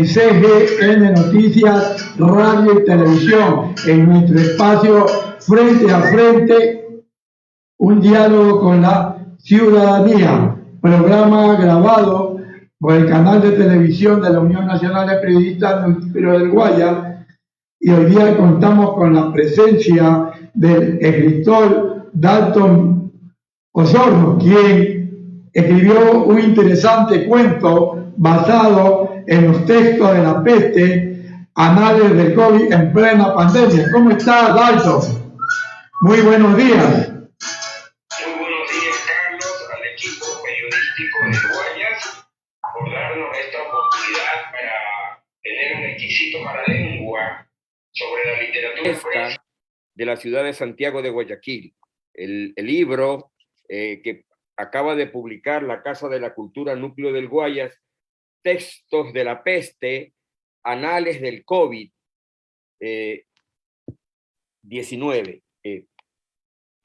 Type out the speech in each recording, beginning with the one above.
en CGN Noticias, Radio y Televisión, en nuestro espacio Frente a Frente, un diálogo con la ciudadanía, programa grabado por el canal de televisión de la Unión Nacional de Periodistas del Guayas, y hoy día contamos con la presencia del escritor Dalton Osorno, quien escribió un interesante cuento basado en los textos de la peste, Anales del COVID en plena pandemia. ¿Cómo está, Dalton? Muy buenos días. Muy buenos días, Carlos, al equipo periodístico de Guayas, por darnos esta oportunidad para tener un exquisito paralengua sobre la literatura de la ciudad de Santiago de Guayaquil. El libro que acaba de publicar la Casa de la Cultura Núcleo del Guayas, Textos de la Peste, Anales del COVID-19.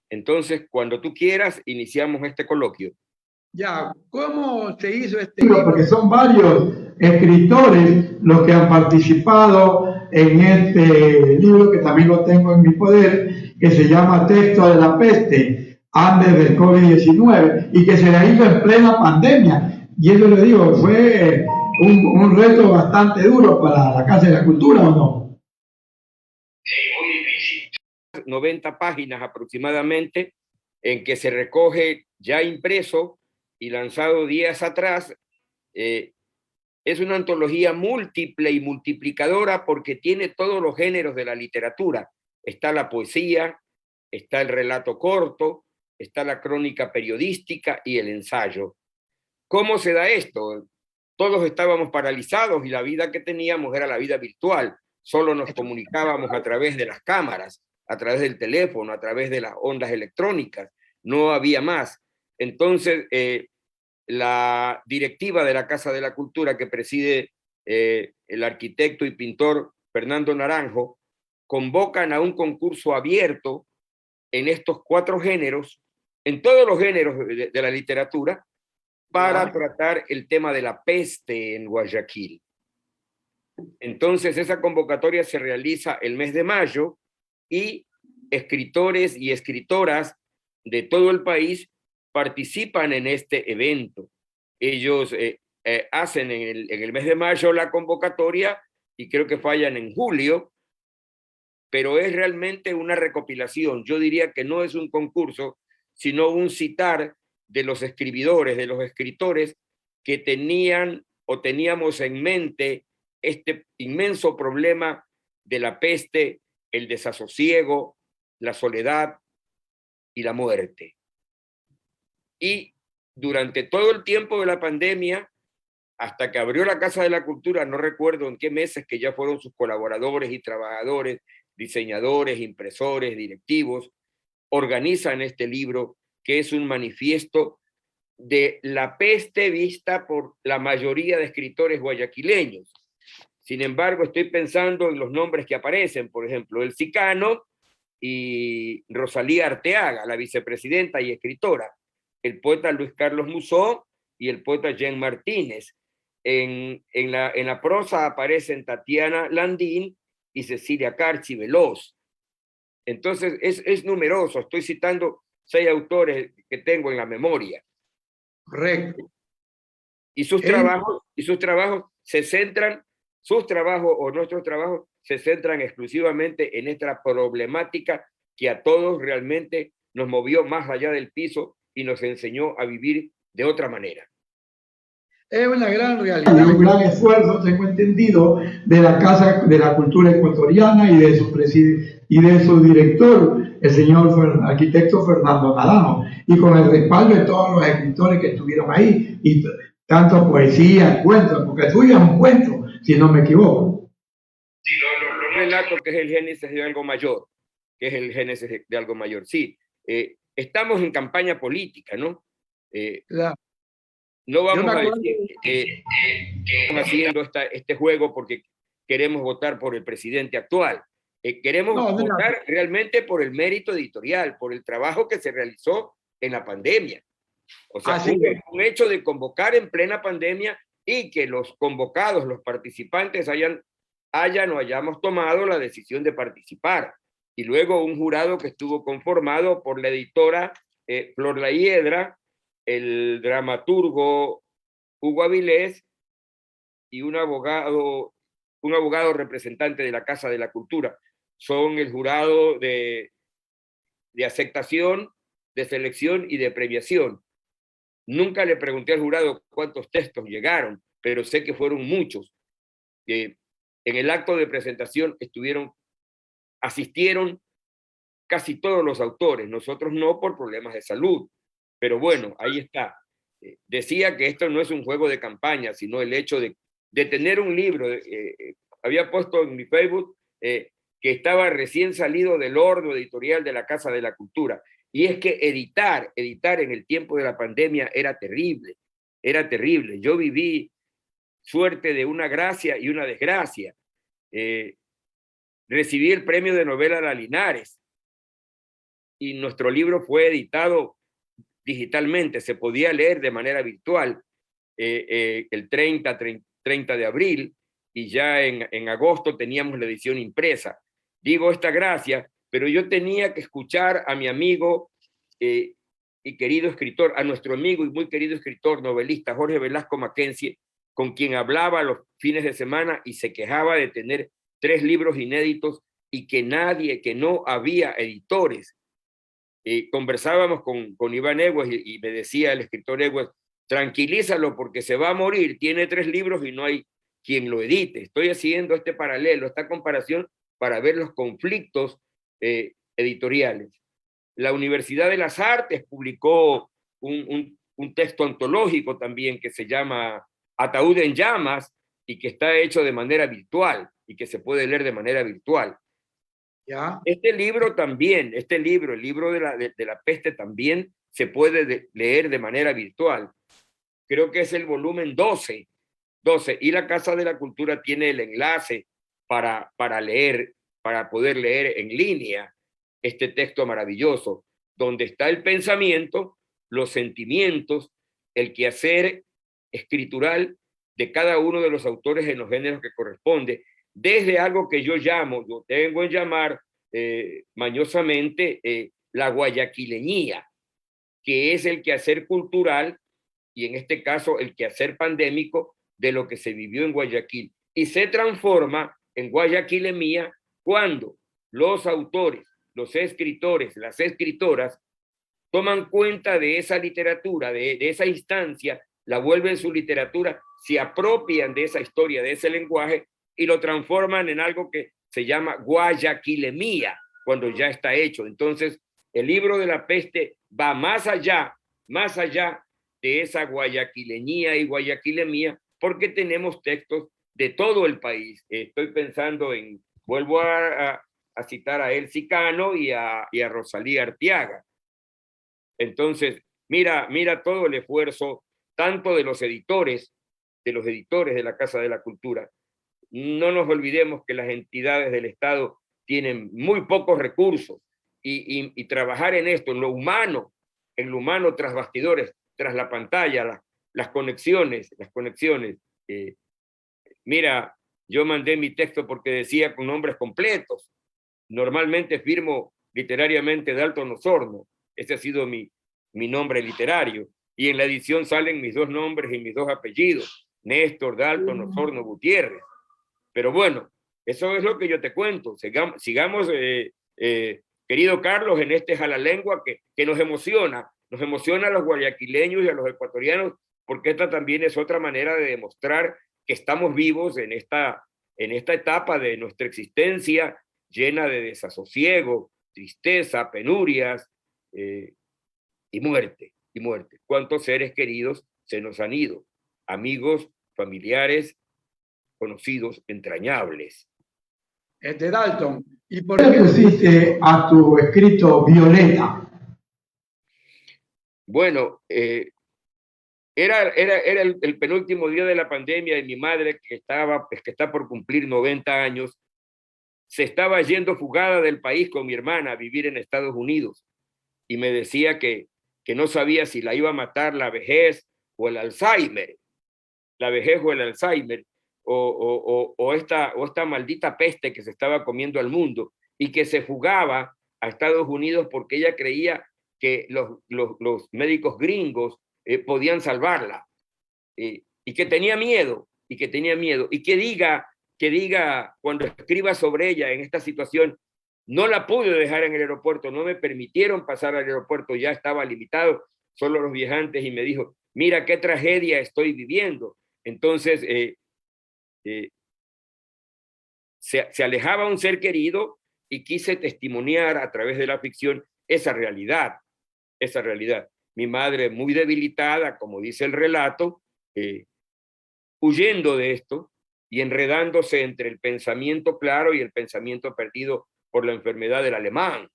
Entonces, cuando tú quieras, iniciamos este coloquio. Ya, ¿cómo se hizo este libro? Porque son varios escritores los que han participado en este libro, que también lo tengo en mi poder, que se llama Texto de la Peste, antes del COVID-19, y que se la hizo en plena pandemia. Y eso le digo, fue un reto bastante duro para la Casa de la Cultura, ¿o no? Sí, muy difícil. 90 páginas aproximadamente, en que se recoge ya impreso y lanzado días atrás. Es una antología múltiple y multiplicadora porque tiene todos los géneros de la literatura. Está la poesía, está el relato corto, está la crónica periodística y el ensayo. ¿Cómo se da esto? Todos estábamos paralizados y la vida que teníamos era la vida virtual. Solo nos comunicábamos a través de las cámaras, a través del teléfono, a través de las ondas electrónicas. No había más. Entonces, la directiva de la Casa de la Cultura, que preside el arquitecto y pintor Fernando Naranjo, convocan a un concurso abierto en estos 4 géneros, en todos los géneros de la literatura, para tratar el tema de la peste en Guayaquil. Entonces, esa convocatoria se realiza el mes de mayo y escritores y escritoras de todo el país participan en este evento. Ellos hacen en el mes de mayo la convocatoria y creo que fallan en julio, pero es realmente una recopilación. Yo diría que no es un concurso, sino un citar de los escribidores, de los escritores que tenían o teníamos en mente este inmenso problema de la peste, el desasosiego, la soledad y la muerte. Y durante todo el tiempo de la pandemia, hasta que abrió la Casa de la Cultura, no recuerdo en qué meses, que ya fueron sus colaboradores y trabajadores, diseñadores, impresores, directivos, organizan este libro, que es un manifiesto de la peste vista por la mayoría de escritores guayaquileños. Sin embargo, estoy pensando en los nombres que aparecen, por ejemplo, El Sicano y Rosalía Arteaga, la vicepresidenta y escritora, el poeta Luis Carlos Musó y el poeta Jean Martínez. En la prosa aparecen Tatiana Landín y Cecilia Carchi Veloz. Entonces es numeroso, estoy citando 6 autores que tengo en la memoria. Correcto. Y sus trabajos se centran, sus trabajos o nuestros trabajos se centran exclusivamente en esta problemática que a todos realmente nos movió más allá del piso y nos enseñó a vivir de otra manera. Es una gran realidad, un gran esfuerzo, tengo entendido, de la Casa de la Cultura Ecuatoriana y de su director, el señor arquitecto Fernando Naranjo, y con el respaldo de todos los escritores que estuvieron ahí, y tanto poesía, cuentos, porque el tuyo es un cuento, si no me equivoco. Sí, Un relato que es el génesis de algo mayor, sí. Estamos en campaña política, ¿no? Claro. No vamos a decir que estamos haciendo este juego porque queremos votar por el presidente actual. Queremos votar realmente por el mérito editorial, por el trabajo que se realizó en la pandemia. O sea, un hecho de convocar en plena pandemia y que los convocados, los participantes hayamos tomado la decisión de participar. Y luego un jurado que estuvo conformado por la editora Flor La Hiedra, el dramaturgo Hugo Avilés y un abogado representante de la Casa de la Cultura. Son el jurado de aceptación, de selección y de premiación. Nunca le pregunté al jurado cuántos textos llegaron, pero sé que fueron muchos. En el acto de presentación asistieron casi todos los autores, nosotros no por problemas de salud, pero bueno, ahí está. Decía que esto no es un juego de campaña, sino el hecho de tener un libro. Había puesto en mi Facebook que estaba recién salido del horno editorial de la Casa de la Cultura. Y es que editar en el tiempo de la pandemia era terrible. Yo viví suerte de una gracia y una desgracia. Recibí el premio de novela La Linares y nuestro libro fue editado digitalmente, se podía leer de manera virtual el 30 de abril, y ya en agosto teníamos la edición impresa. Digo esta gracia, pero yo tenía que escuchar a mi amigo y querido escritor, a nuestro amigo y muy querido escritor, novelista Jorge Velasco Mackenzie, con quien hablaba los fines de semana y se quejaba de tener 3 libros inéditos y que no había editores. Conversábamos con Iván Egues y me decía el escritor Egues, tranquilízalo porque se va a morir, tiene 3 libros y no hay quien lo edite. Estoy haciendo este paralelo, esta comparación para ver los conflictos editoriales. La Universidad de las Artes publicó un texto antológico también que se llama Ataúd en Llamas y que está hecho de manera virtual y que se puede leer de manera virtual. ¿Ya? Este libro también, el libro de la peste también se puede leer de manera virtual. Creo que es el volumen 12, y la Casa de la Cultura tiene el enlace para poder leer en línea este texto maravilloso, donde está el pensamiento, los sentimientos, el quehacer escritural de cada uno de los autores en los géneros que corresponde, desde algo que yo tengo en llamar mañosamente la guayaquileñía, que es el quehacer cultural y en este caso el quehacer pandémico de lo que se vivió en Guayaquil, y se transforma en guayaquilemía cuando los autores, los escritores, las escritoras toman cuenta de esa literatura, de esa instancia, la vuelven su literatura, se apropian de esa historia, de ese lenguaje y lo transforman en algo que se llama guayaquilemía cuando ya está hecho. Entonces, el libro de la peste va más allá de esa guayaquileñía y guayaquilemía, porque tenemos textos de todo el país. Estoy pensando vuelvo a citar a Elsie Cano y a Rosalía Arteaga. Entonces, mira todo el esfuerzo, tanto de los editores de la Casa de la Cultura. No nos olvidemos que las entidades del Estado tienen muy pocos recursos y trabajar en esto, en lo humano tras bastidores, tras la pantalla, las conexiones. Mira, yo mandé mi texto porque decía con nombres completos. Normalmente firmo literariamente Dalton Osorno. Ese ha sido mi nombre literario. Y en la edición salen mis 2 nombres y mis 2 apellidos, Néstor Dalton Osorno Gutiérrez. Pero bueno, eso es lo que yo te cuento. Sigamos, querido Carlos, en este jalalengua que nos emociona a los guayaquileños y a los ecuatorianos, porque esta también es otra manera de demostrar que estamos vivos en esta etapa de nuestra existencia llena de desasosiego, tristeza, penurias y muerte. ¿Cuántos seres queridos se nos han ido? Amigos, familiares, conocidos, entrañables. De Dalton, ¿y por qué pusiste a tu escrito Violeta? Bueno, era el penúltimo día de la pandemia y mi madre, que está por cumplir 90 años, se estaba yendo fugada del país con mi hermana a vivir en Estados Unidos y me decía que no sabía si la iba a matar la vejez o el Alzheimer. la vejez o el Alzheimer, o esta maldita peste que se estaba comiendo al mundo y que se fugaba a Estados Unidos porque ella creía que los médicos gringos podían salvarla, y que tenía miedo, y que diga cuando escriba sobre ella en esta situación: no la pude dejar en el aeropuerto, no me permitieron pasar al aeropuerto, ya estaba limitado, solo los viajantes, y me dijo: mira qué tragedia estoy viviendo. Entonces, se alejaba un ser querido y quise testimoniar a través de la ficción esa realidad, esa realidad. Mi madre, muy debilitada, como dice el relato, huyendo de esto y enredándose entre el pensamiento claro y el pensamiento perdido por la enfermedad del alemán.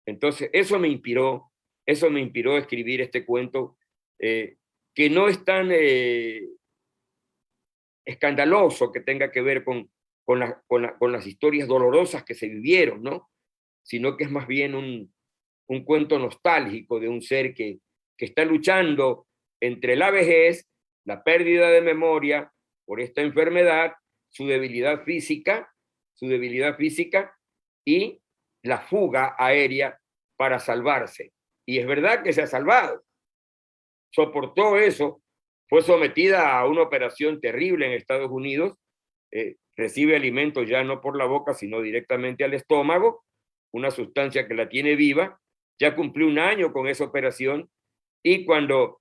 Entonces, eso me inspiró a escribir este cuento, que no es tan escandaloso, que tenga que ver con las historias dolorosas que se vivieron, ¿no? Sino que es más bien un cuento nostálgico de un ser que está luchando entre la vejez, la pérdida de memoria por esta enfermedad, su debilidad física y la fuga aérea para salvarse. Y es verdad que se ha salvado. Soportó eso, fue sometida a una operación terrible en Estados Unidos, recibe alimentos ya no por la boca, sino directamente al estómago, una sustancia que la tiene viva. Ya cumplió 1 año con esa operación, y cuando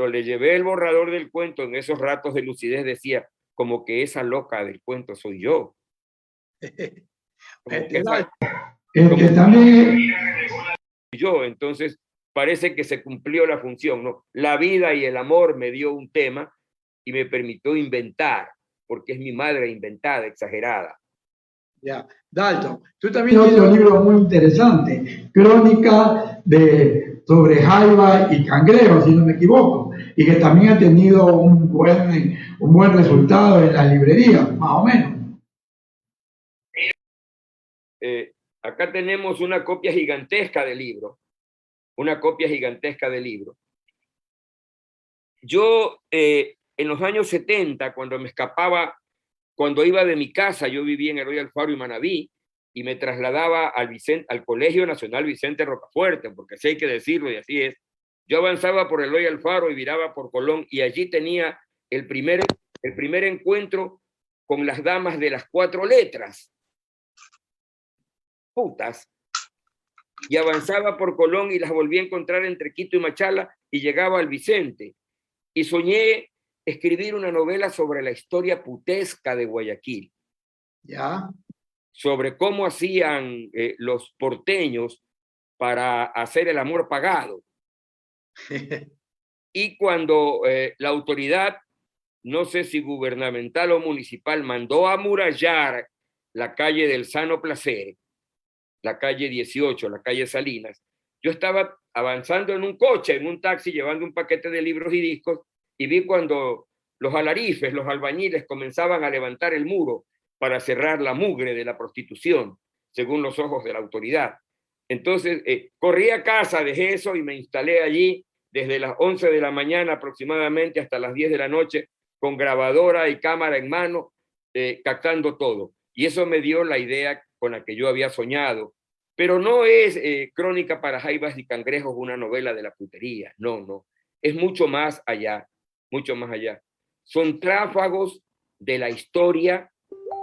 le llevé el borrador del cuento, en esos ratos de lucidez decía, como que esa loca del cuento soy yo. Como que también yo, entonces parece que se cumplió la función, ¿no? La vida y el amor me dio un tema y me permitió inventar, porque es mi madre inventada, exagerada. Ya, Dalton, tú también tienes otro libro muy interesante, Crónica sobre Jaiba y Cangrejo, si no me equivoco, y que también ha tenido un buen resultado en la librería, más o menos. Acá tenemos una copia gigantesca del libro, Yo, en los años 70, cuando me escapaba, cuando iba de mi casa, yo vivía en Eloy Alfaro y Manabí, y me trasladaba al Colegio Nacional Vicente Rocafuerte, porque así hay que decirlo y así es. Yo avanzaba por Eloy Alfaro y viraba por Colón, y allí tenía el primer encuentro con las damas de las 4 letras, putas, y avanzaba por Colón y las volví a encontrar entre Quito y Machala, y llegaba al Vicente, y soñé escribir una novela sobre la historia putesca de Guayaquil. Ya. Sobre cómo hacían los porteños para hacer el amor pagado. Y cuando la autoridad, no sé si gubernamental o municipal, mandó a amurallar la calle del Sano Placer, la calle 18, la calle Salinas, yo estaba avanzando en un coche, en un taxi, llevando un paquete de libros y discos, y vi cuando los alarifes, los albañiles, comenzaban a levantar el muro para cerrar la mugre de la prostitución, según los ojos de la autoridad. Entonces, corrí a casa, dejé eso y me instalé allí desde las 11 de la mañana aproximadamente hasta las 10 de la noche, con grabadora y cámara en mano, captando todo. Y eso me dio la idea con la que yo había soñado. Pero no es Crónica para Jaivas y Cangrejos una novela de la putería, no. Es mucho más allá, mucho más allá. Son tráfagos de la historia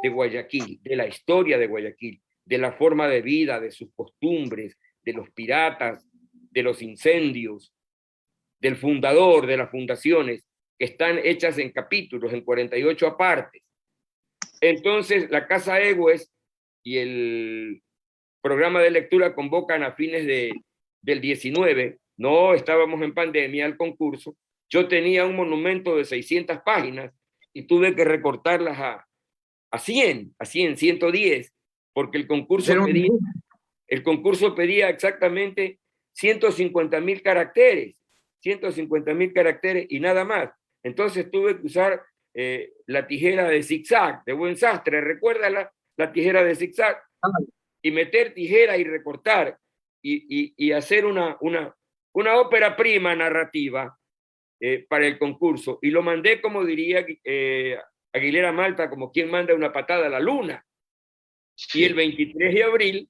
de Guayaquil, de la forma de vida, de sus costumbres, de los piratas, de los incendios, del fundador, de las fundaciones, que están hechas en capítulos, en 48 apartes. Entonces, la Casa Egues y el programa de lectura convocan a fines del 19, no estábamos en pandemia, al concurso. Yo tenía un monumento de 600 páginas y tuve que recortarlas a 110, porque el concurso pedía exactamente 150,000 caracteres, 150,000 caracteres y nada más. Entonces tuve que usar la tijera de zigzag, de buen sastre, ¿recuerdas la tijera de zigzag? Y meter tijera y recortar y hacer una ópera prima narrativa para el concurso y lo mandé, como diría Aguilera Malta, como quien manda una patada a la luna. Y el 23 de abril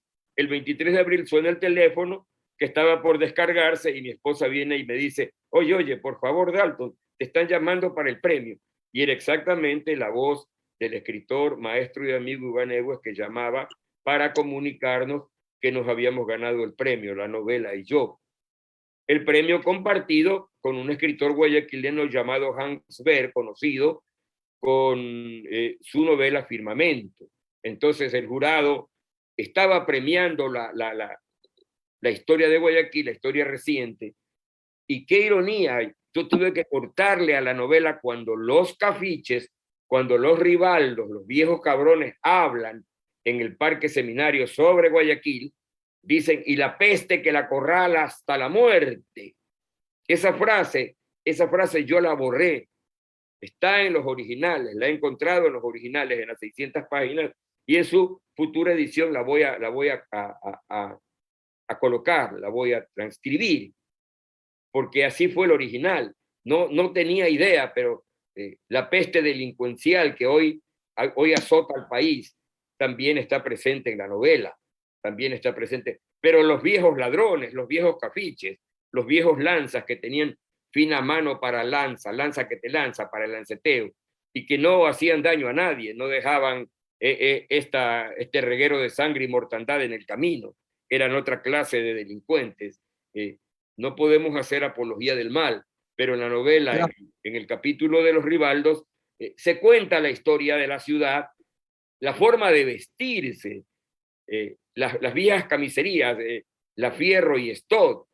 suena el teléfono que estaba por descargarse y mi esposa viene y me dice, oye, por favor, Dalton, te están llamando para el premio. Y era exactamente la voz del escritor, maestro y amigo Iván Egues, que llamaba para comunicarnos que nos habíamos ganado el premio, la novela y yo. El premio compartido con un escritor guayaquileño llamado Hans Ver, conocido con su novela Firmamento. Entonces el jurado estaba premiando la historia de Guayaquil, la historia reciente, y qué ironía, yo tuve que cortarle a la novela cuando los cafiches, cuando los rivaldos, los viejos cabrones hablan en el Parque Seminario sobre Guayaquil, dicen, y la peste que la acorrala hasta la muerte. Esa frase yo la borré, está en los originales, la he encontrado en los originales, en las 600 páginas, y en su futura edición la voy a colocar, la voy a transcribir, porque así fue el original. No tenía idea, pero la peste delincuencial que hoy azota al país también está presente en la novela, también está presente. Pero los viejos ladrones, los viejos cafiches, los viejos lanzas que tenían fina mano para lanza que te lanza para el lanceteo, y que no hacían daño a nadie, no dejaban este reguero de sangre y mortandad en el camino, eran otra clase de delincuentes. No podemos hacer apología del mal, pero en la novela, en el capítulo de los rivaldos, se cuenta la historia de la ciudad, la forma de vestirse, las viejas camiserías, La Fierro y Stott.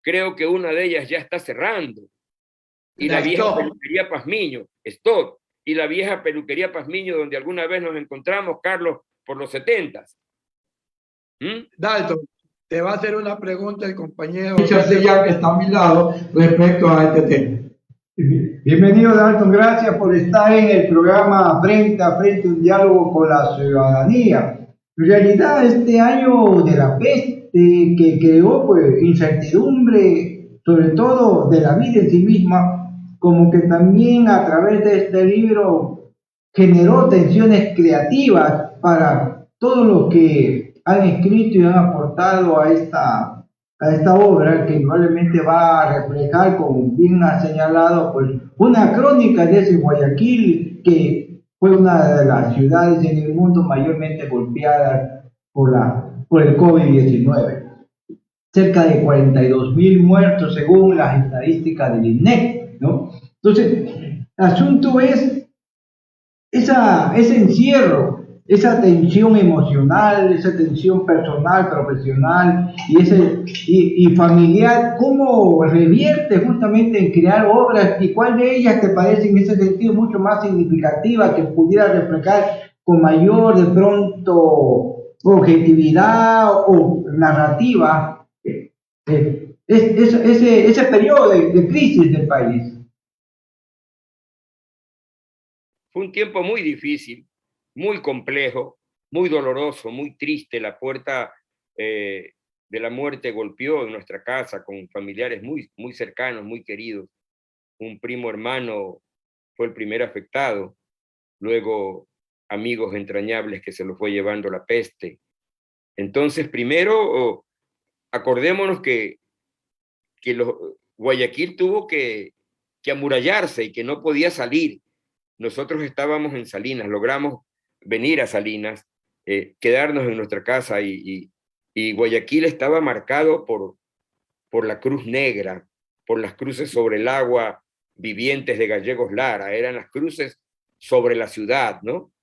Creo que una de ellas ya está cerrando. Y la vieja peluquería Pazmiño, Stott, y la vieja peluquería Pazmiño, donde alguna vez nos encontramos, Carlos, por los 70s. Dalton, te va a hacer una pregunta el compañero Chasellán, que está a mi lado, respecto a este tema. Bienvenido, Dalton, gracias por estar en el programa Frente a Frente, un diálogo con la ciudadanía. En realidad, este año de la peste que creó pues incertidumbre, sobre todo de la vida en sí misma, como que también a través de este libro generó tensiones creativas para todos los que han escrito y han aportado a esta obra, que probablemente va a reflejar, como bien ha señalado, pues una crónica de ese Guayaquil, que fue una de las ciudades en el mundo mayormente golpeadas por el COVID-19. Cerca de 42,000 muertos según las estadísticas del INEC, ¿no? Entonces, el asunto es ese encierro, esa tensión emocional, esa tensión personal, profesional y familiar, ¿cómo revierte justamente en crear obras? ¿Y cuál de ellas te parece en ese sentido mucho más significativa, que pudiera reflejar con mayor de pronto objetividad o narrativa ese periodo de crisis del país? Fue un tiempo muy difícil, muy complejo, muy doloroso, muy triste. La puerta de la muerte golpeó en nuestra casa con familiares muy cercanos, muy queridos. Un primo hermano fue el primer afectado, luego amigos entrañables que se los fue llevando la peste. Entonces, primero, acordémonos que Guayaquil tuvo que amurallarse y que no podía salir. Nosotros estábamos en Salinas, logramos venir a Salinas, quedarnos en nuestra casa y Guayaquil estaba marcado por la Cruz Negra, por las cruces sobre el agua vivientes de Gallegos Lara, eran las cruces sobre la ciudad, ¿no?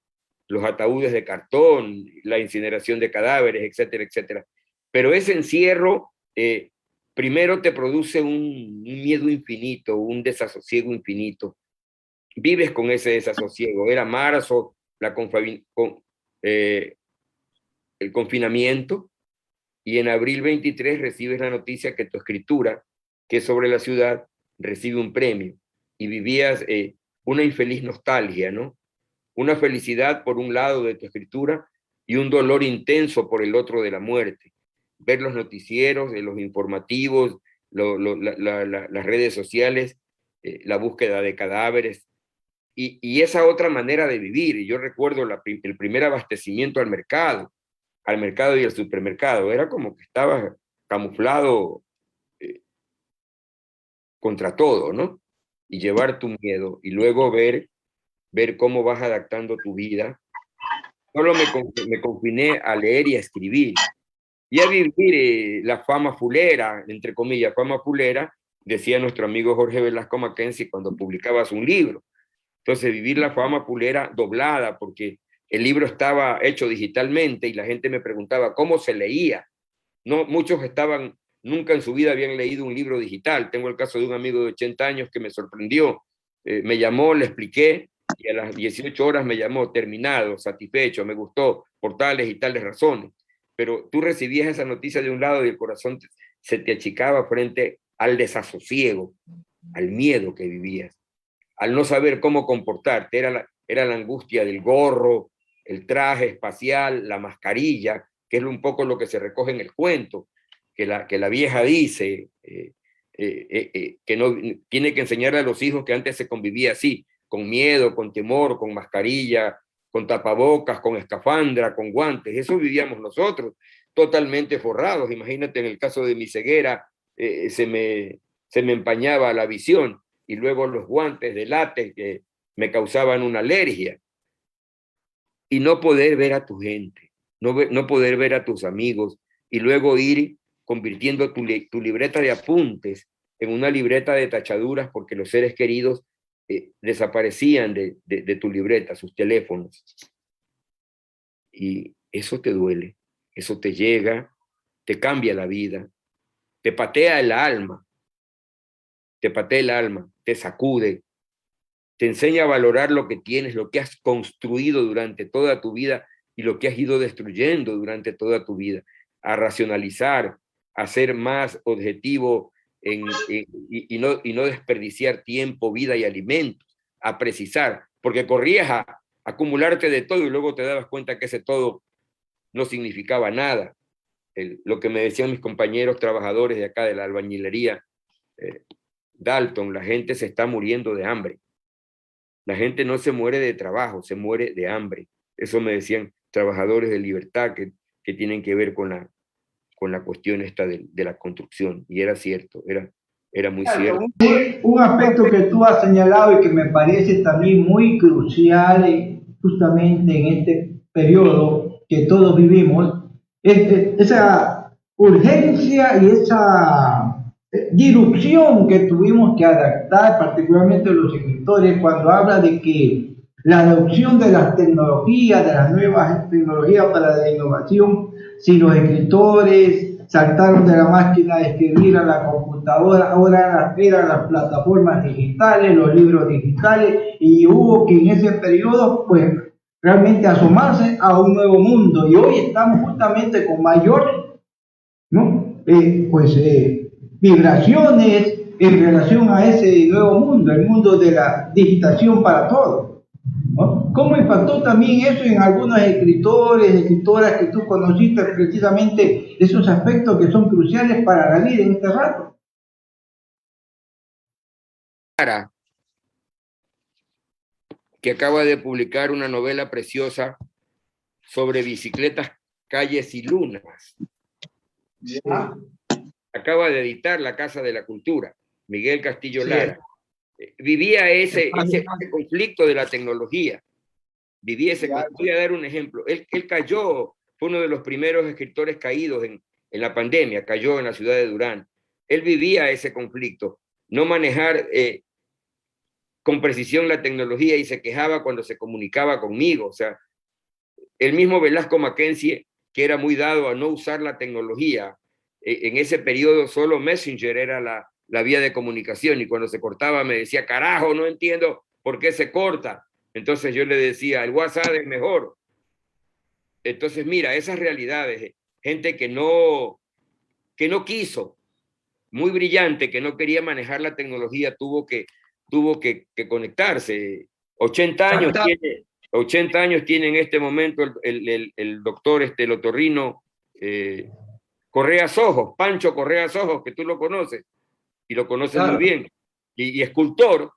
Los ataúdes de cartón, la incineración de cadáveres, etcétera, etcétera. Pero ese encierro primero te produce un miedo infinito, un desasosiego infinito. Vives con ese desasosiego. Era marzo, el confinamiento, y en abril 23 recibes la noticia que tu escritura, que es sobre la ciudad, recibe un premio, y vivías una infeliz nostalgia, ¿no? Una felicidad por un lado de tu escritura y un dolor intenso por el otro de la muerte. Ver los noticieros, los informativos, las redes sociales, la búsqueda de cadáveres, y esa otra manera de vivir. Y yo recuerdo el primer abastecimiento al mercado y al supermercado, era como que estaba camuflado contra todo, ¿no? Y llevar tu miedo, y luego ver cómo vas adaptando tu vida. Solo me confiné a leer y a escribir, y a vivir la fama fulera, entre comillas, fama fulera, decía nuestro amigo Jorge Velasco Mackenzie cuando publicabas un libro. Entonces, vivir la fama fulera doblada, porque el libro estaba hecho digitalmente y la gente me preguntaba cómo se leía. No, muchos nunca en su vida habían leído un libro digital. Tengo el caso de un amigo de 80 años que me sorprendió. Me llamó, le expliqué, y a las 18 horas me llamó, terminado, satisfecho, me gustó, por tales y tales razones. Pero tú recibías esa noticia de un lado y el corazón se te achicaba frente al desasosiego, al miedo que vivías, al no saber cómo comportarte. Era la angustia del gorro, el traje espacial, la mascarilla, que es un poco lo que se recoge en el cuento, que la vieja dice, que no tiene que enseñarle a los hijos que antes se convivía así, con miedo, con temor, con mascarilla, con tapabocas, con escafandra, con guantes. Eso vivíamos nosotros, totalmente forrados. Imagínate, en el caso de mi ceguera, se me empañaba la visión, y luego los guantes de látex que me causaban una alergia. Y no poder ver a tu gente, no poder ver a tus amigos, y luego ir convirtiendo tu libreta de apuntes en una libreta de tachaduras, porque los seres queridos desaparecían de tu libreta, sus teléfonos. Y eso te duele, eso te llega, te cambia la vida, te patea el alma, te sacude, te enseña a valorar lo que tienes, lo que has construido durante toda tu vida y lo que has ido destruyendo durante toda tu vida, a racionalizar, a ser más objetivo y no desperdiciar tiempo, vida y alimentos, a precisar, porque corrías a acumularte de todo y luego te dabas cuenta que ese todo no significaba nada. Lo que me decían mis compañeros trabajadores de acá de la albañilería, Dalton, la gente se está muriendo de hambre. La gente no se muere de trabajo, se muere de hambre. Eso me decían trabajadores de Libertad que tienen que ver con la cuestión esta de la construcción. Y era cierto, era muy cierto. Un aspecto que tú has señalado y que me parece también muy crucial, justamente en este periodo que todos vivimos, es esa urgencia y esa disrupción que tuvimos que adaptar, particularmente los escritores, cuando habla de que la adopción de las tecnologías, de las nuevas tecnologías para la innovación, si los escritores saltaron de la máquina de escribir a la computadora, ahora eran las plataformas digitales, los libros digitales, y hubo que en ese periodo pues realmente asomarse a un nuevo mundo, y hoy estamos justamente con mayor, ¿no? Vibraciones en relación a ese nuevo mundo, el mundo de la digitación para todos, ¿no? ¿Cómo impactó también eso en algunos escritores, escritoras que tú conociste, precisamente esos aspectos que son cruciales para la vida en este rato? Que acaba de publicar una novela preciosa sobre bicicletas, calles y lunas. ¿Ah? Acaba de editar La Casa de la Cultura, Miguel Castillo Lara. Vivía ese conflicto de la tecnología. Voy a dar un ejemplo. Él cayó, fue uno de los primeros escritores caídos en la pandemia, cayó en la ciudad de Durán. Él vivía ese conflicto, no manejar con precisión la tecnología, y se quejaba cuando se comunicaba conmigo. O sea, el mismo Velasco Mackenzie, que era muy dado a no usar la tecnología, en ese periodo solo Messenger era la vía de comunicación, y cuando se cortaba me decía, carajo, no entiendo por qué se corta. Entonces yo le decía, el WhatsApp es mejor. Entonces mira, esas realidades, gente que no quiso, muy brillante, que no quería manejar la tecnología, tuvo que conectarse. 80 años tiene en este momento el doctor el otorrino Correa Sojos, Pancho Correa Sojos, que tú lo conoces, y lo conoces muy bien. y escultor,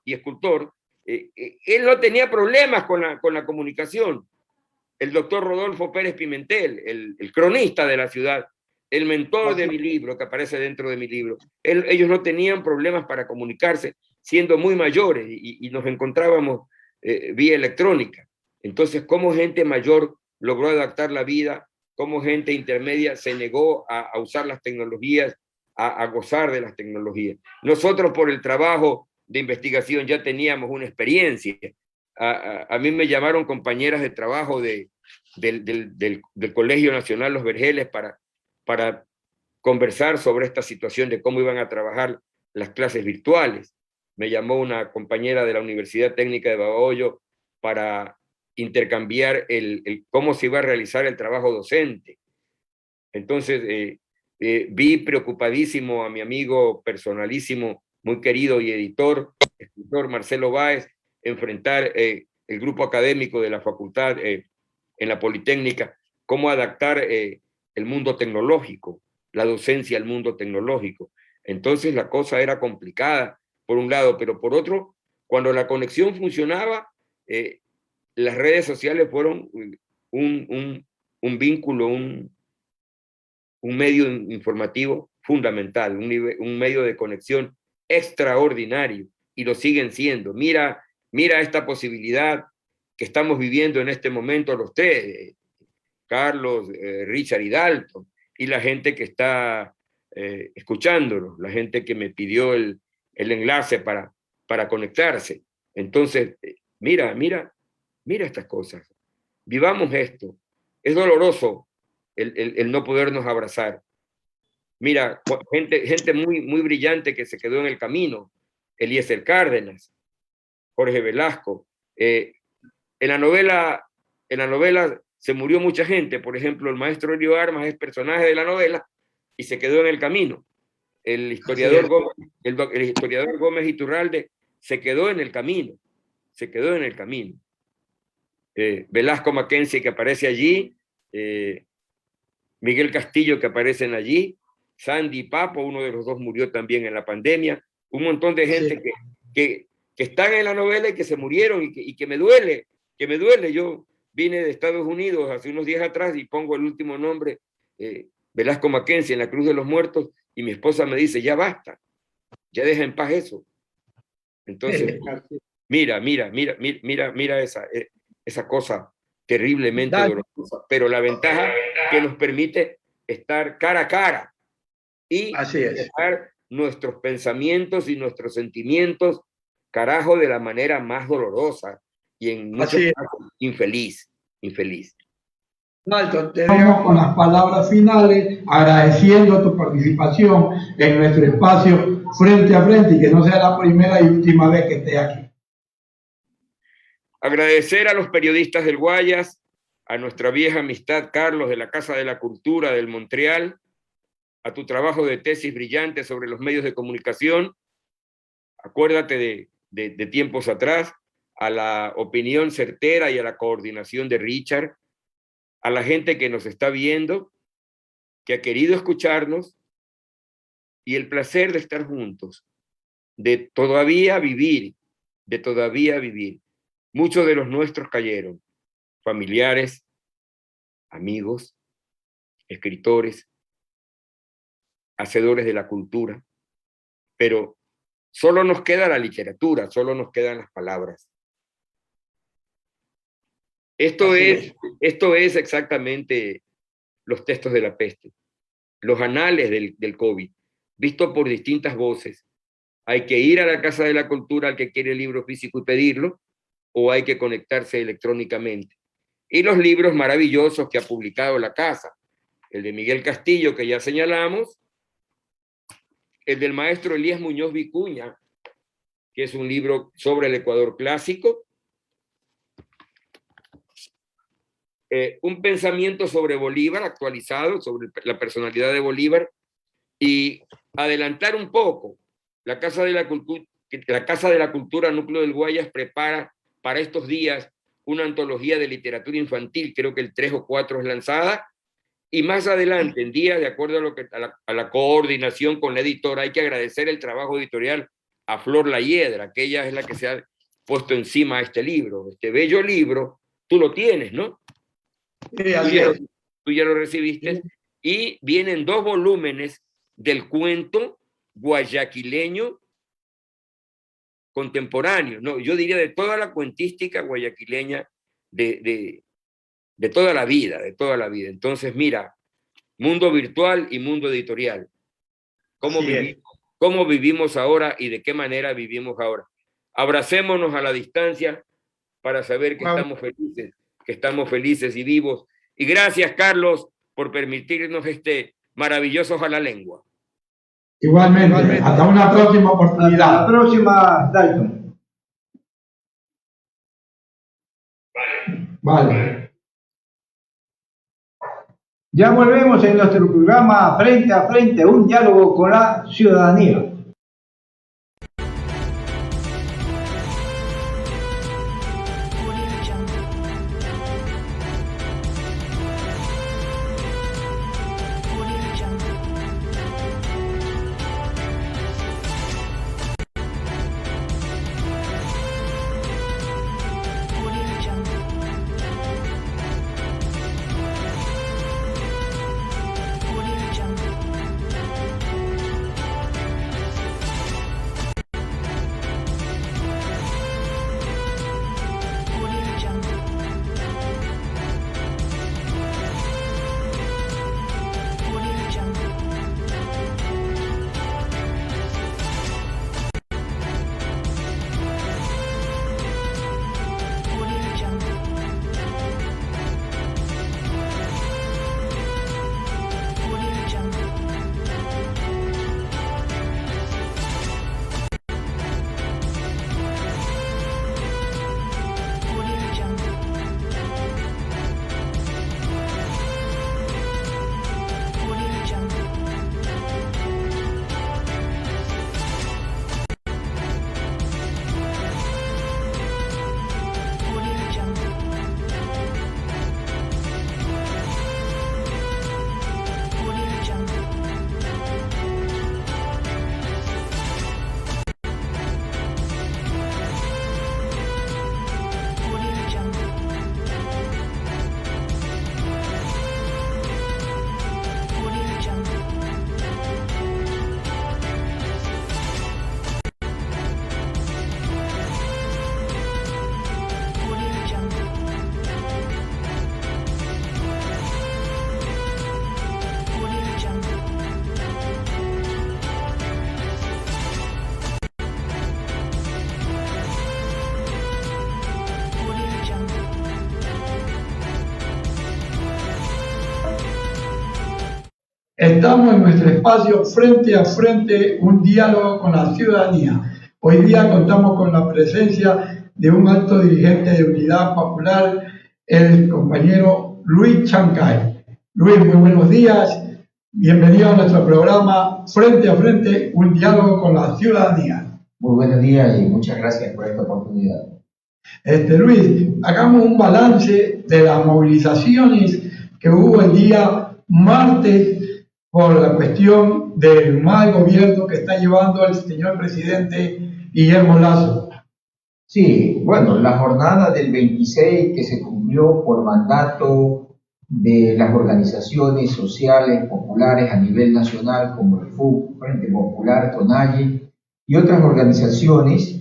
él no tenía problemas con la comunicación. El doctor Rodolfo Pérez Pimentel, el cronista de la ciudad, el mentor de mi libro, que aparece dentro de mi libro, ellos no tenían problemas para comunicarse, siendo muy mayores, y nos encontrábamos vía electrónica. Entonces, ¿cómo gente mayor logró adaptar la vida? ¿Cómo gente intermedia se negó a usar las tecnologías, a gozar de las tecnologías? Nosotros, por el trabajo de investigación, ya teníamos una experiencia. A mí me llamaron compañeras de trabajo del Colegio Nacional Los Vergeles para conversar sobre esta situación de cómo iban a trabajar las clases virtuales. Me llamó una compañera de la Universidad Técnica de Babahoyo para intercambiar cómo se iba a realizar el trabajo docente. Entonces, vi preocupadísimo a mi amigo personalísimo, muy querido y escritor Marcelo Báez, enfrentar el grupo académico de la facultad en la Politécnica, cómo adaptar el mundo tecnológico, la docencia al mundo tecnológico. Entonces la cosa era complicada, por un lado, pero por otro, cuando la conexión funcionaba, las redes sociales fueron un vínculo, un medio informativo fundamental, un medio de conexión extraordinario, y lo siguen siendo. Mira esta posibilidad que estamos viviendo en este momento los tres, Carlos, Richard y Dalton, y la gente que está escuchándonos, la gente que me pidió el enlace para conectarse. Entonces, mira estas cosas. Vivamos esto. Es doloroso el no podernos abrazar. Mira, gente muy brillante que se quedó en el camino. Eliezer Cárdenas, Jorge Velasco. En la novela se murió mucha gente. Por ejemplo, el maestro Elio Armas es personaje de la novela y se quedó en el camino. El historiador Gómez Iturralde se quedó en el camino. Velasco Mackenzie, que aparece allí, Miguel Castillo, que aparecen allí, Sandy Papo, uno de los dos murió también en la pandemia, un montón de gente que están en la novela y que se murieron y que me duele. Yo vine de Estados Unidos hace unos días atrás y pongo el último nombre, Velasco Mackenzie, en la Cruz de los Muertos, y mi esposa me dice, ya basta, ya deja en paz eso. Entonces, mira esa cosa terriblemente dolorosa, pero la ventaja que nos permite estar cara a cara y dejar nuestros pensamientos y nuestros sentimientos, carajo, de la manera más dolorosa y en muchos casos infeliz. Dalton, te dejo con las palabras finales, agradeciendo tu participación en nuestro espacio Frente a Frente, y que no sea la primera y última vez que estés aquí. Agradecer a los periodistas del Guayas, a nuestra vieja amistad Carlos de la Casa de la Cultura del Montreal, a tu trabajo de tesis brillante sobre los medios de comunicación. Acuérdate de tiempos atrás, a la opinión certera y a la coordinación de Richard, a la gente que nos está viendo, que ha querido escucharnos, y el placer de estar juntos, de todavía vivir. Muchos de los nuestros cayeron, familiares, amigos, escritores, hacedores de la cultura, pero solo nos queda la literatura, solo nos quedan las palabras. Esto es exactamente los textos de la peste, los anales del COVID, visto por distintas voces. Hay que ir a la Casa de la Cultura al que quiere el libro físico y pedirlo, o hay que conectarse electrónicamente. Y los libros maravillosos que ha publicado la Casa, el de Miguel Castillo, que ya señalamos, el del maestro Elías Muñoz Vicuña, que es un libro sobre el Ecuador clásico, un pensamiento sobre Bolívar actualizado, sobre la personalidad de Bolívar, y adelantar un poco, la Casa de la Cultura Núcleo del Guayas prepara para estos días una antología de literatura infantil, creo que el 3 o 4 es lanzada, y más adelante, en días, de acuerdo a la coordinación con la editora, hay que agradecer el trabajo editorial a Flor La Hiedra, que ella es la que se ha puesto encima de este libro, este bello libro. Tú lo tienes, ¿no? Sí, así es. Tú ya lo recibiste. Sí. Y vienen 2 volúmenes del cuento guayaquileño contemporáneo, no, yo diría de toda la cuentística guayaquileña de toda la vida, de toda la vida. Entonces, mira, mundo virtual y mundo editorial. ¿Cómo vivimos ahora y de qué manera vivimos ahora? Abracémonos a la distancia para saber que estamos felices y vivos. Y gracias, Carlos, por permitirnos este maravilloso Jalalengua. Igualmente. Hasta una próxima oportunidad. Hasta la próxima, Dalton. Vale. Ya volvemos en nuestro programa Frente a Frente, un diálogo con la ciudadanía. Estamos en nuestro espacio Frente a Frente, un diálogo con la ciudadanía. Hoy día contamos con la presencia de un alto dirigente de Unidad Popular, el compañero Luis Chancay. Luis, muy buenos días. Bienvenido a nuestro programa Frente a Frente, un diálogo con la ciudadanía. Muy buenos días y muchas gracias por esta oportunidad. Luis, hagamos un balance de las movilizaciones que hubo el día martes por la cuestión del mal gobierno que está llevando el señor presidente Guillermo Lasso. Sí, bueno, la jornada del 26 que se cumplió por mandato de las organizaciones sociales populares a nivel nacional como el FUC, Frente Popular, TONAYE y otras organizaciones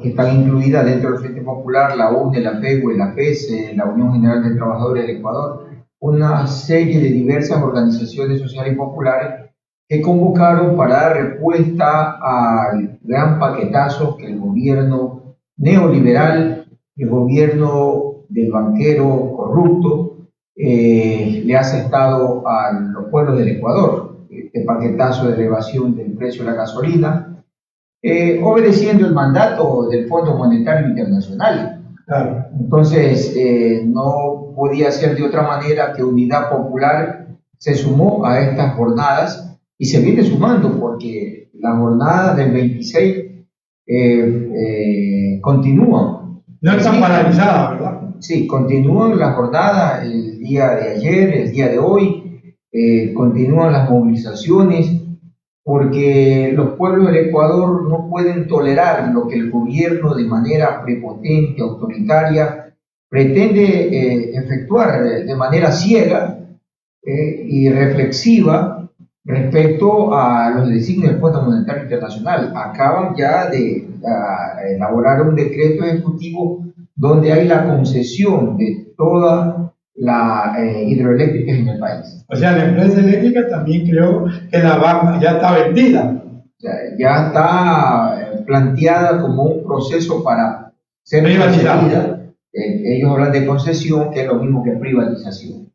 que están incluidas dentro del Frente Popular, la UNE, la FEGUE, la FESE, la Unión General de Trabajadores del Ecuador, una serie de diversas organizaciones sociales y populares que convocaron para dar respuesta al gran paquetazo que el gobierno neoliberal, el gobierno del banquero corrupto, le ha asestado a los pueblos del Ecuador. Este paquetazo de elevación del precio de la gasolina, obedeciendo el mandato del Fondo Monetario Internacional. Claro. Entonces, no podía ser de otra manera que Unidad Popular se sumó a estas jornadas y se viene sumando porque la jornada del 26 continúa. No están paralizadas, ¿verdad? Sí, continúan la jornada el día de ayer, el día de hoy, continúan las movilizaciones porque los pueblos del Ecuador no pueden tolerar lo que el gobierno de manera prepotente, autoritaria, pretende efectuar de manera ciega y reflexiva respecto a los designios del Fondo Monetario Internacional. Acaban ya de elaborar un decreto ejecutivo donde hay la concesión de toda la hidroeléctrica en el país. O sea, la empresa eléctrica también creo que ya está vendida. O sea, ya está planteada como un proceso para ser privatizada. Ellos hablan de concesión, que es lo mismo que privatización.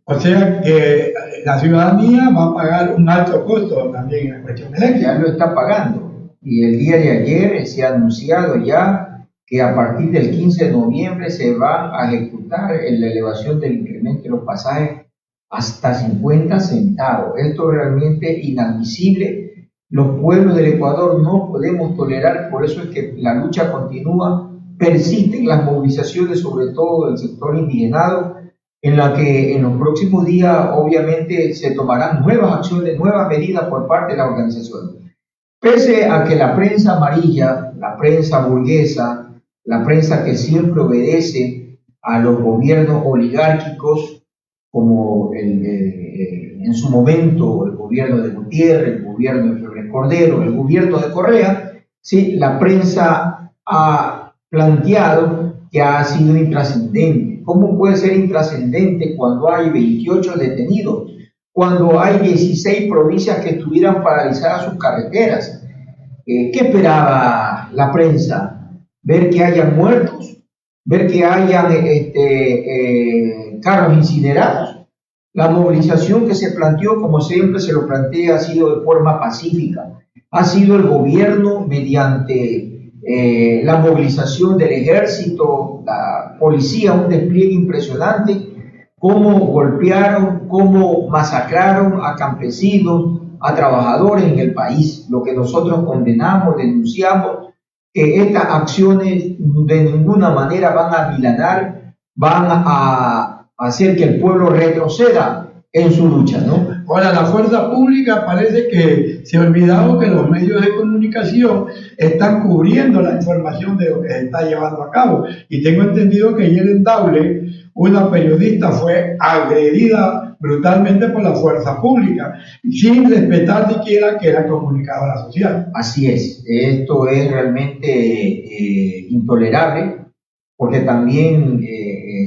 O sea que la ciudadanía va a pagar un alto costo también en la cuestión eléctrica. Ya lo está pagando. Y el día de ayer se ha anunciado ya que a partir del 15 de noviembre se va a ejecutar la elevación del incremento de los pasajes hasta 50 centavos. Esto es realmente inadmisible. Los pueblos del Ecuador no podemos tolerar, por eso es que la lucha continúa, persisten las movilizaciones, sobre todo del sector indigenado, en la que en los próximos días obviamente se tomarán nuevas acciones, nuevas medidas por parte de la organización. Pese a que la prensa amarilla, la prensa burguesa, la prensa que siempre obedece a los gobiernos oligárquicos, como en su momento el gobierno de Gutiérrez, el gobierno de Febres Cordero, el gobierno de Correa, ¿sí? La prensa ha planteado que ha sido intrascendente. ¿Cómo puede ser intrascendente cuando hay 28 detenidos? Cuando hay 16 provincias que estuvieran paralizadas sus carreteras. ¿Qué esperaba la prensa? ¿Ver que hayan muertos? ¿Ver que hayan carros incinerados? La movilización que se planteó, como siempre se lo plantea, ha sido de forma pacífica. Ha sido el gobierno mediante la movilización del ejército, la policía, un despliegue impresionante, cómo golpearon, cómo masacraron a campesinos, a trabajadores en el país. Lo que nosotros condenamos, denunciamos, que estas acciones de ninguna manera van a amilanar, van a hacer que el pueblo retroceda en su lucha, ¿no? Ahora, la fuerza pública parece que se ha olvidado que los medios de comunicación están cubriendo la información de lo que se está llevando a cabo. Y tengo entendido que ayer en Daule una periodista fue agredida brutalmente por la fuerza pública, sin respetar siquiera que era comunicadora social. Así es, esto es realmente intolerable, porque también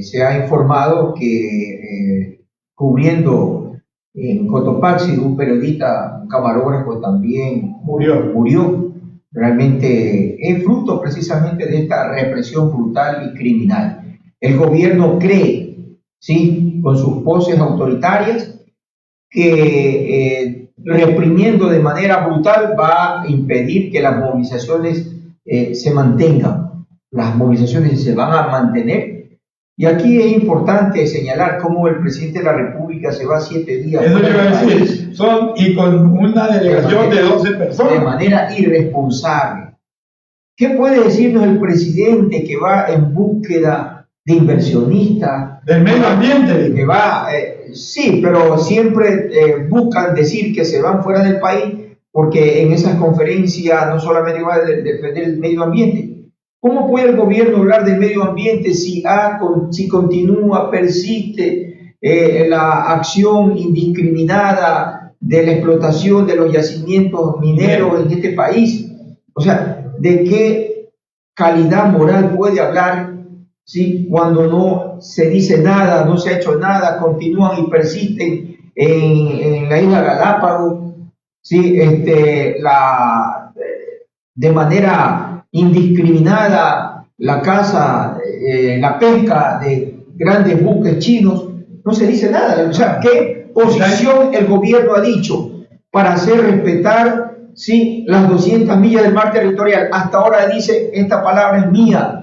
se ha informado que cubriendo en Cotopaxi un periodista, un camarógrafo también murió. Realmente es fruto precisamente de esta represión brutal y criminal. El gobierno cree, ¿sí?, con sus poses autoritarias, que reprimiendo de manera brutal va a impedir que las movilizaciones se mantengan. Las movilizaciones se van a mantener. Y aquí es importante señalar cómo el presidente de la República se va 7 días. Eso le iba a decir, y con una delegación de 12 personas. De manera irresponsable. ¿Qué puede decirnos el presidente que va en búsqueda de inversionistas? Del medio ambiente. Que va, sí, pero siempre buscan decir que se van fuera del país, porque en esas conferencias no solamente va a defender el medio ambiente. ¿Cómo puede el gobierno hablar del medio ambiente si continúa, persiste la acción indiscriminada de la explotación de los yacimientos mineros en este país? O sea, ¿de qué calidad moral puede hablar, ¿sí?, cuando no se dice nada, no se ha hecho nada, continúan y persisten en la isla Galápagos, ¿sí?, de manera indiscriminada la caza, la pesca de grandes buques chinos? No se dice nada. O sea, ¿qué posición el gobierno ha dicho para hacer respetar, ¿sí?, las 200 millas del mar territorial? Hasta ahora dice, esta palabra es mía.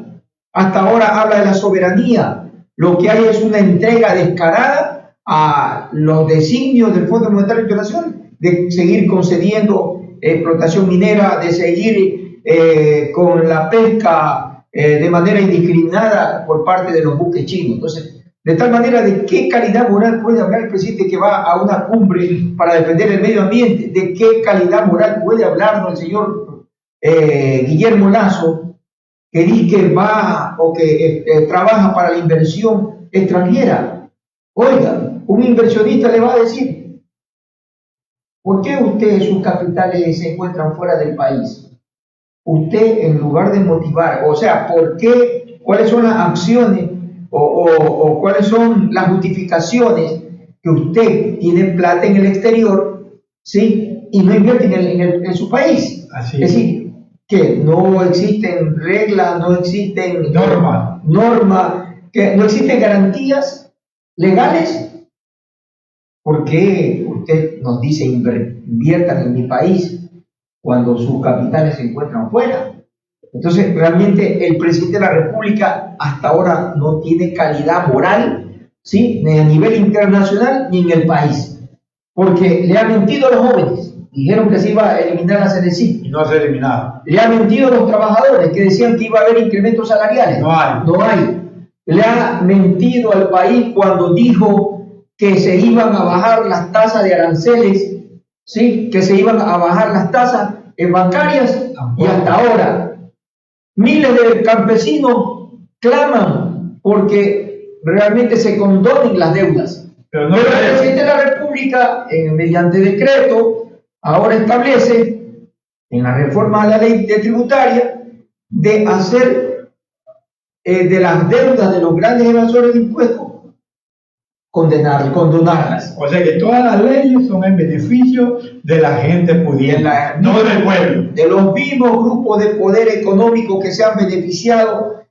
Hasta ahora habla de la soberanía. Lo que hay es una entrega descarada a los designios del Fondo Monetario Internacional de seguir concediendo explotación minera, de seguir con la pesca de manera indiscriminada por parte de los buques chinos. Entonces, De tal manera, ¿de qué calidad moral puede hablar el presidente que va a una cumbre para defender el medio ambiente? ¿De qué calidad moral puede hablarnos el señor Guillermo Lasso, que dice que va o que trabaja para la inversión extranjera? Oiga, un inversionista le va a decir, ¿por qué sus capitales se encuentran fuera del país? Usted, en lugar de motivar, o sea, ¿por qué? ¿Cuáles son las acciones o cuáles son las justificaciones que usted tiene plata en el exterior, ¿sí? Y no invierte en su país? Así es decir, que no existen reglas, no existen normas, que no existen garantías legales. ¿Por qué usted nos dice inviertan en mi país cuando sus capitales se encuentran fuera? Entonces, realmente el presidente de la República hasta ahora no tiene calidad moral, ¿sí? Ni a nivel internacional ni en el país, porque le ha mentido a los jóvenes. Dijeron que se iba a eliminar la CNCI. Y no se ha eliminado. Le ha mentido a los trabajadores que decían que iba a haber incrementos salariales. No hay. No hay. Le ha mentido al país cuando dijo que se iban a bajar las tasas de aranceles, ¿sí? Que se iban a bajar las tasas bancarias. Tampoco. Y hasta ahora miles de campesinos claman porque realmente se condonen las deudas. Pero el presidente de la República, mediante decreto, ahora establece en la reforma a la ley tributaria de hacer de las deudas de los grandes evasores de impuestos condonarlas. O sea que todas las leyes son en beneficio de la gente pudiente, no del pueblo. De los mismos grupos de poder económico que se han beneficiado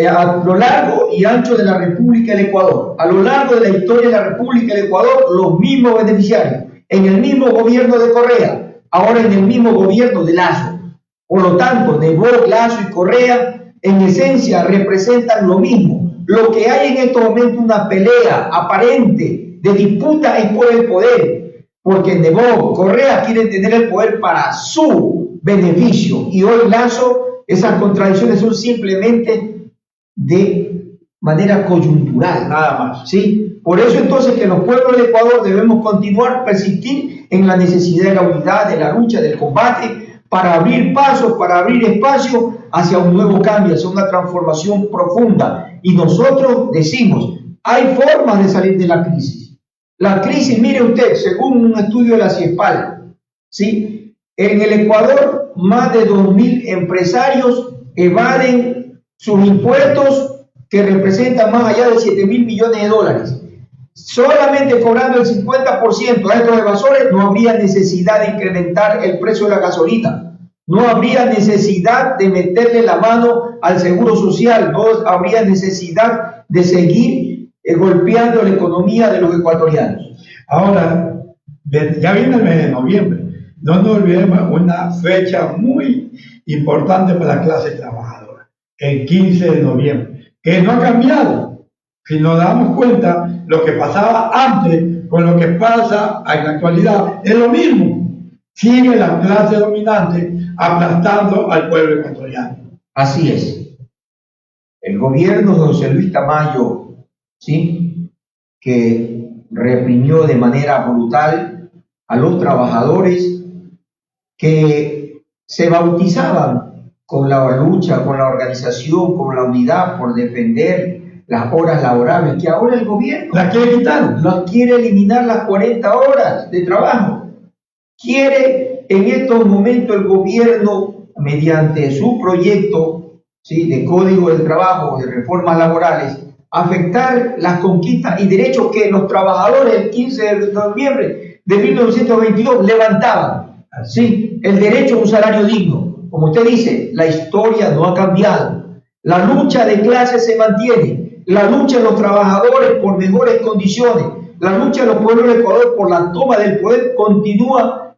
a lo largo y ancho de la República del Ecuador. A lo largo de la historia de la República del Ecuador, los mismos beneficiarios. En el mismo gobierno de Correa, ahora en el mismo gobierno de Lasso. Por lo tanto, Nebot, Lasso y Correa, en esencia, representan lo mismo. Lo que hay en estos momentos una pelea aparente de disputa es por el poder, porque Nebot, Correa quieren tener el poder para su beneficio y hoy Lasso, esas contradicciones son simplemente de manera coyuntural. Nada más. ¿Sí? Por eso entonces que los pueblos del Ecuador debemos continuar, persistir en la necesidad de la unidad, de la lucha, del combate, para abrir pasos, para abrir espacio hacia un nuevo cambio, hacia una transformación profunda. Y nosotros decimos, hay formas de salir de la crisis. La crisis, mire usted, según un estudio de la CIESPAL, ¿sí? En el Ecuador, más de 2.000 empresarios evaden sus impuestos que representan más allá de 7.000 millones de dólares. Solamente cobrando el 50% a estos evasores no habría necesidad de incrementar el precio de la gasolina. No habría necesidad de meterle la mano al seguro social, no habría necesidad de seguir golpeando la economía de los ecuatorianos. Ahora, ya viene el mes de noviembre. No nos olvidemos una fecha muy importante para la clase trabajadora, el 15 de noviembre, que no ha cambiado. Si nos damos cuenta, lo que pasaba antes con lo que pasa en la actualidad es lo mismo. Sigue la clase dominante aplastando al pueblo ecuatoriano. Así es. El gobierno de José Luis Tamayo, ¿sí?, que reprimió de manera brutal a los trabajadores que se bautizaban con la lucha, con la organización, con la unidad por defender las horas laborables, que ahora el gobierno ¿La quiere quitar? quiere eliminar las 40 horas de trabajo. Quiere en estos momentos el gobierno, mediante su proyecto, ¿sí?, de código del trabajo, de reformas laborales, afectar las conquistas y derechos que los trabajadores el 15 de noviembre de 1922 levantaban. ¿Sí? El derecho a un salario digno. Como usted dice, la historia no ha cambiado. La lucha de clases se mantiene. La lucha de los trabajadores por mejores condiciones. La lucha de los pueblos del Ecuador por la toma del poder continúa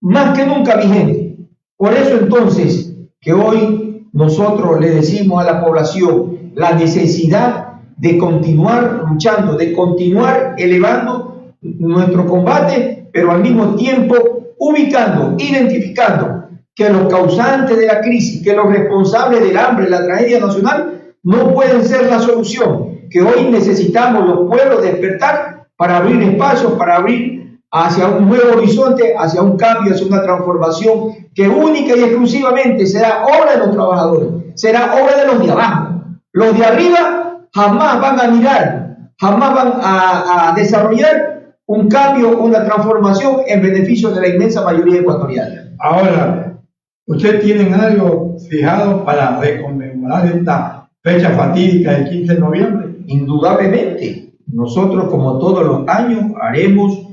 más que nunca vigente. Por eso entonces que hoy nosotros le decimos a la población la necesidad de continuar luchando, de continuar elevando nuestro combate, pero al mismo tiempo ubicando, identificando que los causantes de la crisis, que los responsables del hambre, la tragedia nacional, no pueden ser la solución, que hoy necesitamos los pueblos despertar para abrir espacios, para abrir hacia un nuevo horizonte, hacia un cambio, hacia una transformación que única y exclusivamente será obra de los trabajadores, será obra de los de abajo. Los de arriba jamás van a mirar, jamás van a desarrollar un cambio, una transformación en beneficio de la inmensa mayoría ecuatoriana. Ahora, ¿ustedes tienen algo fijado para reconmemorar esta fecha fatídica del 15 de noviembre? Indudablemente, nosotros como todos los años haremos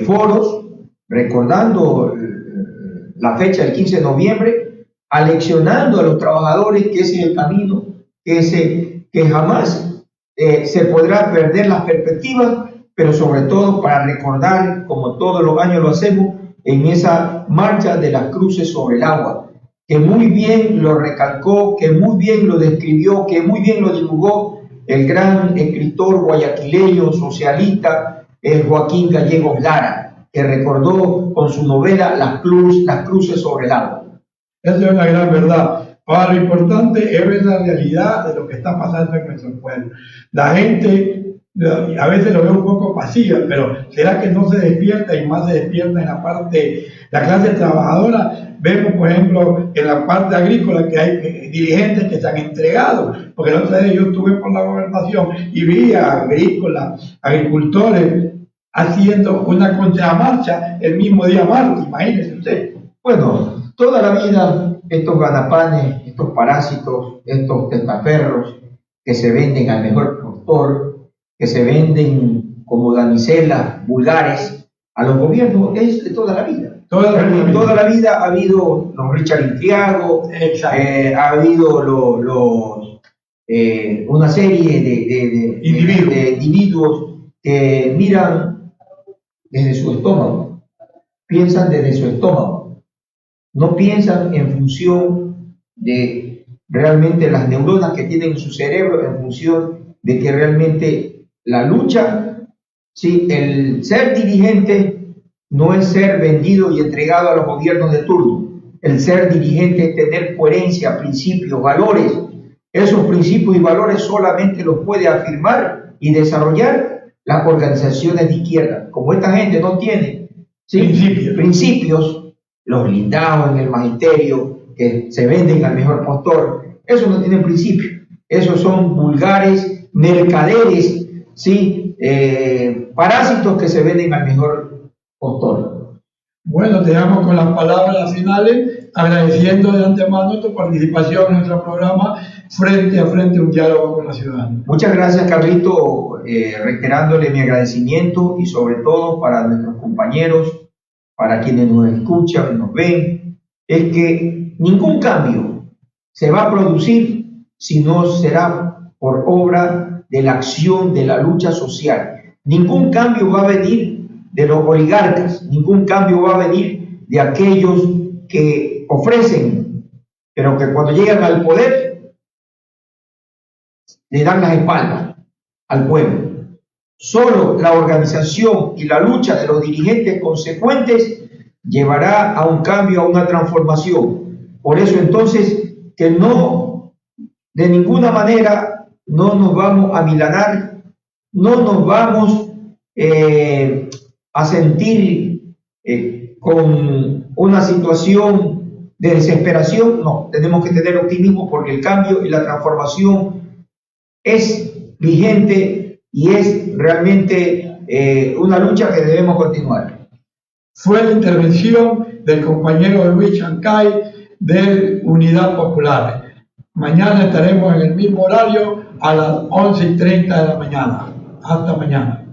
foros recordando la fecha del 15 de noviembre, aleccionando a los trabajadores que ese es el camino, que jamás se podrá perder las perspectivas, pero sobre todo para recordar, como todos los años lo hacemos, en esa marcha de las cruces sobre el agua, que muy bien lo recalcó, que muy bien lo describió, que muy bien lo dibujó el gran escritor guayaquileño socialista Joaquín Gallegos Lara, que recordó con su novela Las cruces sobre el agua. Esa es una gran verdad. Ahora, lo importante es ver la realidad de lo que está pasando en nuestro pueblo. La gente a veces lo ve un poco pasiva, pero ¿será que no se despierta y más se despierta en la parte, la clase trabajadora? Vemos, por ejemplo, en la parte agrícola que hay dirigentes que se han entregado, porque el otro día yo estuve por la gobernación y vi a agricultores haciendo una contramarcha el mismo día martes, imagínense usted. Bueno, toda la vida estos ganapanes, estos parásitos, estos testaferros que se venden al mejor postor, que se venden como damiselas vulgares a los gobiernos, es de toda la vida. Toda la vida ha habido los Richard Intriago, ha habido una serie de individuos que miran desde su estómago, piensan desde su estómago, no piensan en función de realmente las neuronas que tienen en su cerebro, en función de que realmente la lucha, ¿sí? El ser dirigente no es ser vendido y entregado a los gobiernos de turno. El ser dirigente es tener coherencia, principios, valores. Esos principios y valores solamente los puede afirmar y desarrollar las organizaciones de izquierda. Como esta gente no tiene, ¿sí? principios, los blindados en el magisterio, que se venden al mejor postor, esos no tienen principios. Esos son vulgares mercaderes, ¿sí? Parásitos que se venden al mejor postor. Bueno, te dejamos con las palabras finales, agradeciendo de antemano tu participación en nuestro programa Frente a Frente, un diálogo con la ciudadanía. Muchas gracias, Carlito, reiterándole mi agradecimiento y sobre todo para nuestros compañeros, para quienes nos escuchan, nos ven, es que ningún cambio se va a producir si no será por obra de la acción de la lucha social. Ningún cambio va a venir de los oligarcas, ningún cambio va a venir de aquellos que ofrecen, pero que cuando llegan al poder le dan las espaldas al pueblo. Solo la organización y la lucha de los dirigentes consecuentes llevará a un cambio, a una transformación. Por eso entonces que no, de ninguna manera, no nos vamos a amilanar, no nos vamos a sentir con una situación de desesperación. No, tenemos que tener optimismo porque el cambio y la transformación es vigente y es realmente una lucha que debemos continuar. Fue la intervención del compañero Luis Chancay de Unidad Popular. Mañana estaremos en el mismo horario a las 11:30 de la mañana. Hasta mañana.